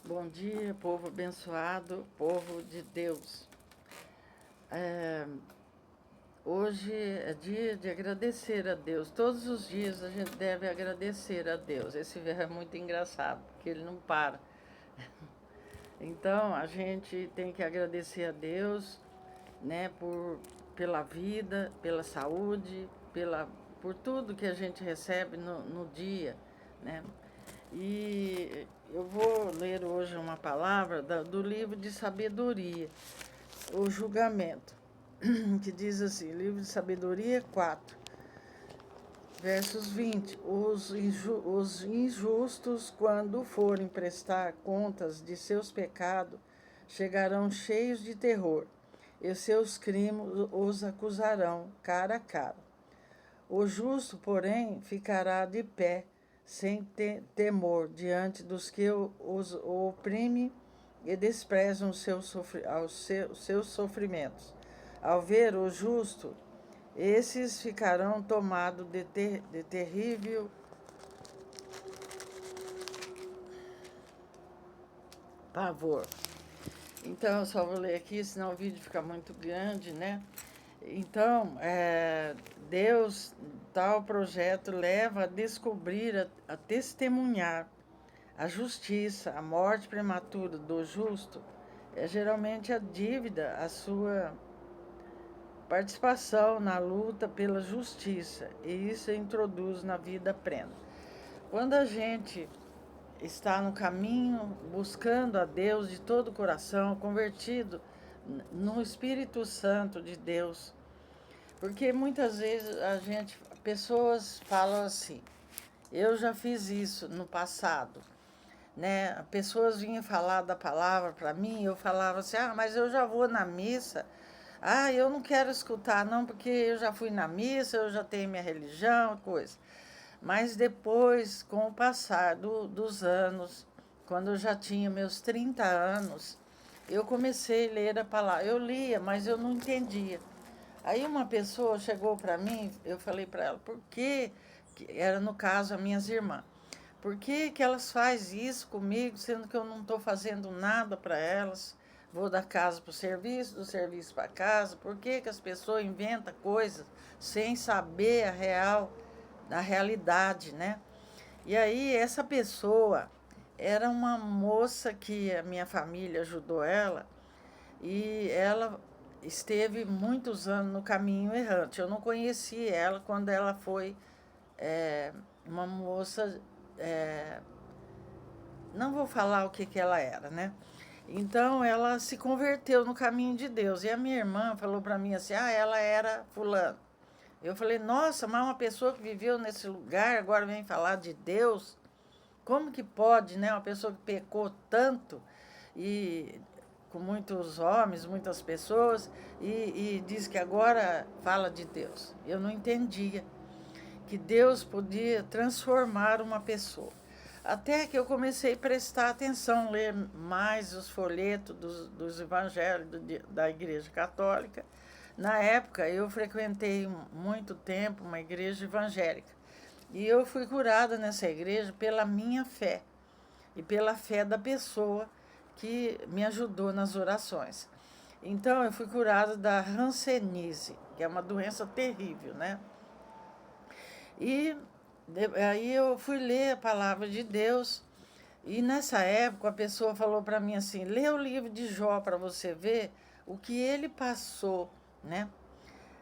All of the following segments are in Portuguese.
Bom dia, povo abençoado, povo de Deus. É, Hoje é dia de agradecer a Deus. Todos os dias a gente deve agradecer a Deus. Esse verbo é muito engraçado, porque ele não para. Então a gente tem que agradecer a Deus, né, pela vida, pela saúde, por tudo que a gente recebe no dia, né? E eu vou ler hoje uma palavra do livro de sabedoria, o julgamento, que diz assim, livro de sabedoria 4, versos 20. Os injustos, quando forem prestar contas de seus pecados, chegarão cheios de terror, e seus crimes os acusarão cara a cara. O justo, porém, ficará de pé, sem temor, diante dos que os oprimem e desprezam seus sofrimentos. Ao ver o justo, esses ficarão tomados de terrível pavor. Então, eu só vou ler aqui, senão o vídeo fica muito grande, né? Então, Deus, tal projeto leva a descobrir, a testemunhar a justiça, a morte prematura do justo, é geralmente a dívida, a sua participação na luta pela justiça, e isso introduz na vida plena. Quando a gente está no caminho, buscando a Deus de todo o coração, convertido no Espírito Santo de Deus, porque muitas vezes pessoas falam assim, eu já fiz isso no passado, né? Pessoas vinham falar da palavra para mim, eu falava assim, mas eu já vou na missa, eu não quero escutar não, porque eu já fui na missa, eu já tenho minha religião, coisa. Mas depois, com o passar dos anos, quando eu já tinha meus 30 anos, eu comecei a ler a palavra. Eu lia, mas eu não entendia. Aí uma pessoa chegou para mim, eu falei para ela, por que era no caso as minhas irmãs, por que elas fazem isso comigo, sendo que eu não estou fazendo nada para elas? Vou da casa para o serviço, do serviço para casa. Por que as pessoas inventam coisas sem saber a realidade, né? E aí essa pessoa era uma moça que a minha família ajudou ela, e ela esteve muitos anos no caminho errante. Eu não conheci ela quando ela foi uma moça, não vou falar o que ela era, né? Então ela se converteu no caminho de Deus. E a minha irmã falou para mim assim: ela era fulano. Eu falei: nossa, mas uma pessoa que viveu nesse lugar agora vem falar de Deus? Como que pode, né? Uma pessoa que pecou tanto e com muitos homens, muitas pessoas, e diz que agora fala de Deus. Eu não entendia que Deus podia transformar uma pessoa. Até que eu comecei a prestar atenção, ler mais os folhetos dos evangelhos da Igreja Católica. Na época, eu frequentei muito tempo uma igreja evangélica. E eu fui curada nessa igreja pela minha fé e pela fé da pessoa que me ajudou nas orações. Então, eu fui curada da hanseníase, que é uma doença terrível, né? E aí eu fui ler a palavra de Deus, e nessa época a pessoa falou para mim assim: lê o livro de Jó para você ver o que ele passou, né?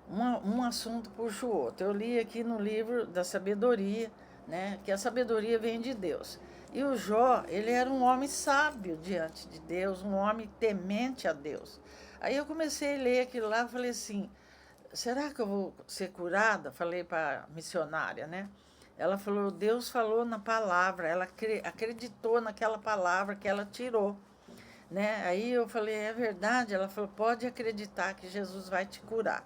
Um assunto puxa o outro. Eu li aqui no livro da sabedoria, né? Que a sabedoria vem de Deus. E o Jó, ele era um homem sábio diante de Deus, um homem temente a Deus. Aí eu comecei a ler aquilo lá e falei assim: será que eu vou ser curada? Falei para a missionária, né? Ela falou: Deus falou na palavra, ela acreditou naquela palavra que ela tirou, né? Aí eu falei: é verdade? Ela falou: pode acreditar que Jesus vai te curar.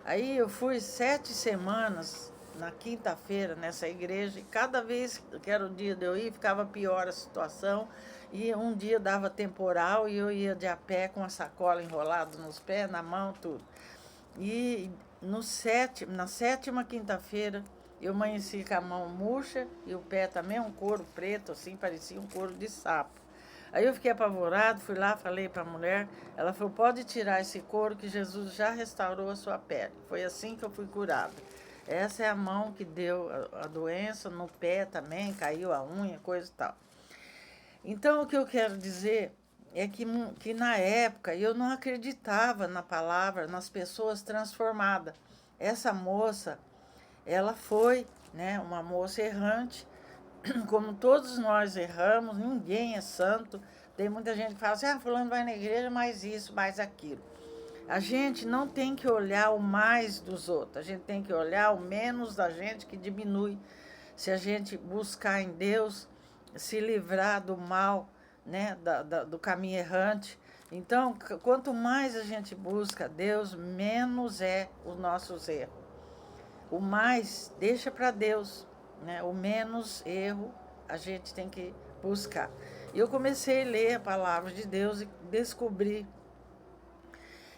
Aí eu fui 7 semanas na quinta-feira nessa igreja, e cada vez que era o dia de eu ir, ficava pior a situação. E um dia dava temporal e eu ia de a pé com a sacola enrolada nos pés, na mão, tudo. E na sétima quinta-feira, eu amanheci com a mão murcha e o pé também um couro preto, assim, parecia um couro de sapo. Aí eu fiquei apavorado, fui lá, falei para a mulher, ela falou, pode tirar esse couro que Jesus já restaurou a sua pele. Foi assim que eu fui curada. Essa é a mão que deu a doença, no pé também, caiu a unha, coisa e tal. Então, o que eu quero dizer é que na época eu não acreditava na palavra, nas pessoas transformadas. Essa moça, ela foi, né, uma moça errante, como todos nós erramos, ninguém é santo. Tem muita gente que fala assim, fulano vai na igreja, mais isso, mais aquilo. A gente não tem que olhar o mais dos outros, a gente tem que olhar o menos da gente, que diminui. Se a gente buscar em Deus, se livrar do mal, né, do caminho errante. Então, quanto mais a gente busca Deus, menos é os nossos erros. O mais, deixa para Deus, né? O menos erro a gente tem que buscar. E eu comecei a ler a palavra de Deus e descobri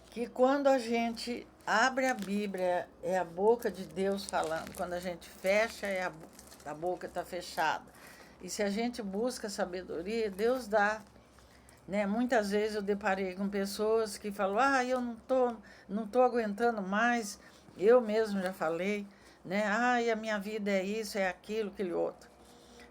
que quando a gente abre a Bíblia, é a boca de Deus falando. Quando a gente fecha, a boca está fechada. E se a gente busca sabedoria, Deus dá. Né? Muitas vezes eu deparei com pessoas que falam, eu não tô aguentando mais, eu mesmo já falei, né? A minha vida é isso, é aquilo, aquele outro.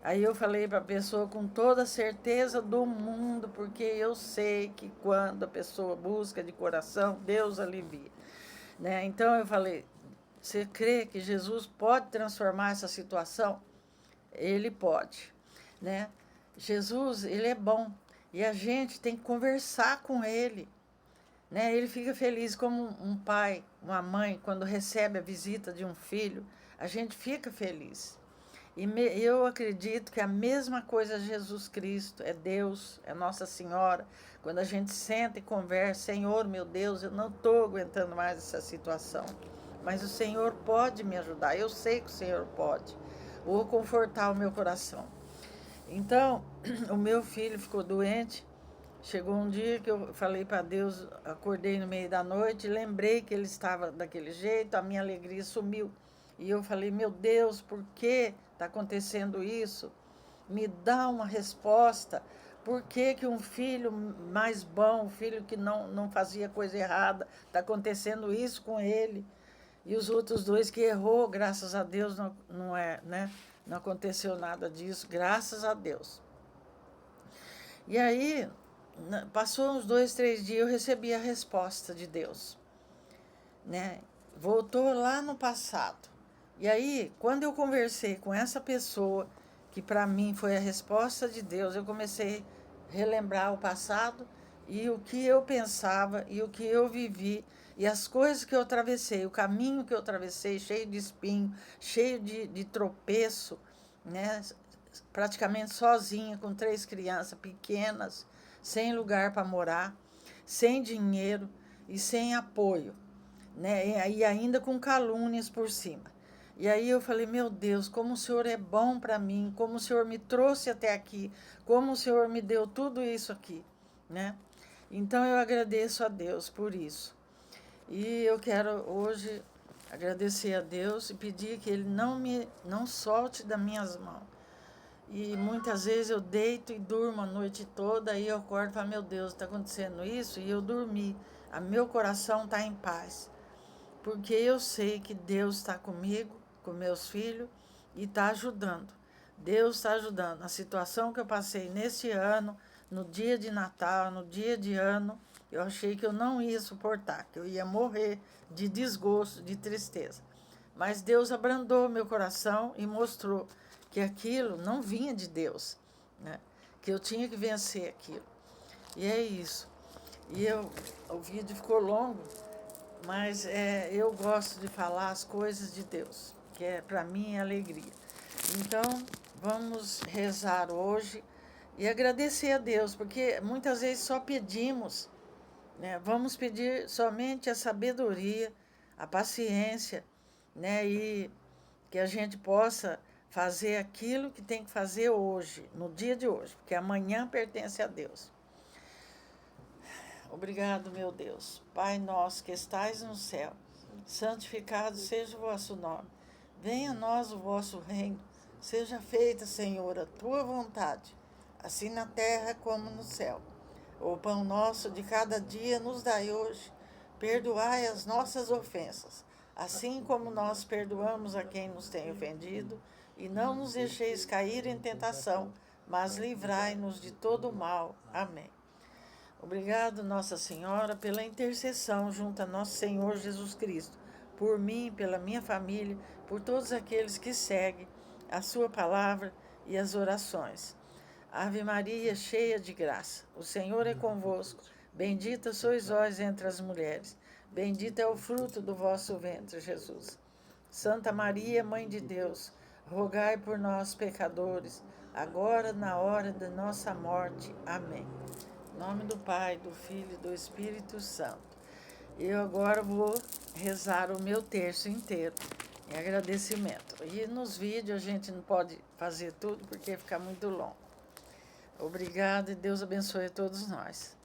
Aí eu falei para a pessoa com toda a certeza do mundo, porque eu sei que quando a pessoa busca de coração, Deus alivia. Né? Então eu falei, você crê que Jesus pode transformar essa situação? Ele pode. Né? Jesus, ele é bom. E a gente tem que conversar com ele. Né? Ele fica feliz como um pai, uma mãe, quando recebe a visita de um filho, a gente fica feliz. E eu acredito que a mesma coisa é Jesus Cristo, é Deus, é Nossa Senhora. Quando a gente senta e conversa, Senhor, meu Deus, eu não estou aguentando mais essa situação, mas o Senhor pode me ajudar, eu sei que o Senhor pode, ou confortar o meu coração. Então, o meu filho ficou doente. Chegou um dia que eu falei para Deus, acordei no meio da noite, lembrei que ele estava daquele jeito, a minha alegria sumiu. E eu falei, meu Deus, por que está acontecendo isso? Me dá uma resposta. Por que um filho mais bom, um filho que não fazia coisa errada, está acontecendo isso com ele? E os outros dois que errou, graças a Deus, não é, né? Não aconteceu nada disso, graças a Deus. E aí, passou uns 2, 3 dias, eu recebi a resposta de Deus. Né? Voltou lá no passado. E aí, quando eu conversei com essa pessoa, que para mim foi a resposta de Deus, eu comecei a relembrar o passado e o que eu pensava e o que eu vivi e as coisas que eu atravessei, o caminho que eu atravessei, cheio de espinho, cheio de tropeço, né? Praticamente sozinha, com 3 crianças pequenas, sem lugar para morar, sem dinheiro e sem apoio. Né? E ainda com calúnias por cima. E aí eu falei, meu Deus, como o Senhor é bom para mim, como o Senhor me trouxe até aqui, como o Senhor me deu tudo isso aqui, né? Então eu agradeço a Deus por isso. E eu quero hoje agradecer a Deus e pedir que Ele não solte das minhas mãos. E muitas vezes eu deito e durmo a noite toda, e eu acordo e falo, meu Deus, está acontecendo isso? E eu dormi, meu coração está em paz. Porque eu sei que Deus está comigo, com meus filhos, e está ajudando. Deus está ajudando. A situação que eu passei nesse ano, no dia de Natal, no dia de ano, eu achei que eu não ia suportar, que eu ia morrer de desgosto, de tristeza. Mas Deus abrandou meu coração e mostrou que aquilo não vinha de Deus, né? Que eu tinha que vencer aquilo. E é isso. E o vídeo ficou longo, mas eu gosto de falar as coisas de Deus, que para mim é alegria. Então, vamos rezar hoje e agradecer a Deus, porque muitas vezes só pedimos, né? Vamos pedir somente a sabedoria, a paciência, né? E que a gente possa fazer aquilo que tem que fazer hoje, no dia de hoje, porque amanhã pertence a Deus. Obrigado, meu Deus. Pai nosso que estais no céu, santificado seja o vosso nome. Venha a nós o vosso reino. Seja feita, Senhor, a tua vontade, assim na terra como no céu. O pão nosso de cada dia nos dai hoje. Perdoai as nossas ofensas, assim como nós perdoamos a quem nos tem ofendido, e não nos deixeis cair em tentação, mas livrai-nos de todo o mal. Amém. Obrigado, Nossa Senhora, pela intercessão junto a nosso Senhor Jesus Cristo, por mim, pela minha família, por todos aqueles que seguem a sua palavra e as orações. Ave Maria, cheia de graça, o Senhor é convosco. Bendita sois vós entre as mulheres. Bendito é o fruto do vosso ventre, Jesus. Santa Maria, Mãe de Deus, rogai por nós, pecadores, agora na hora da nossa morte. Amém. Em nome do Pai, do Filho e do Espírito Santo. Eu agora vou rezar o meu terço inteiro em agradecimento. E nos vídeos a gente não pode fazer tudo porque fica muito longo. Obrigada e Deus abençoe a todos nós.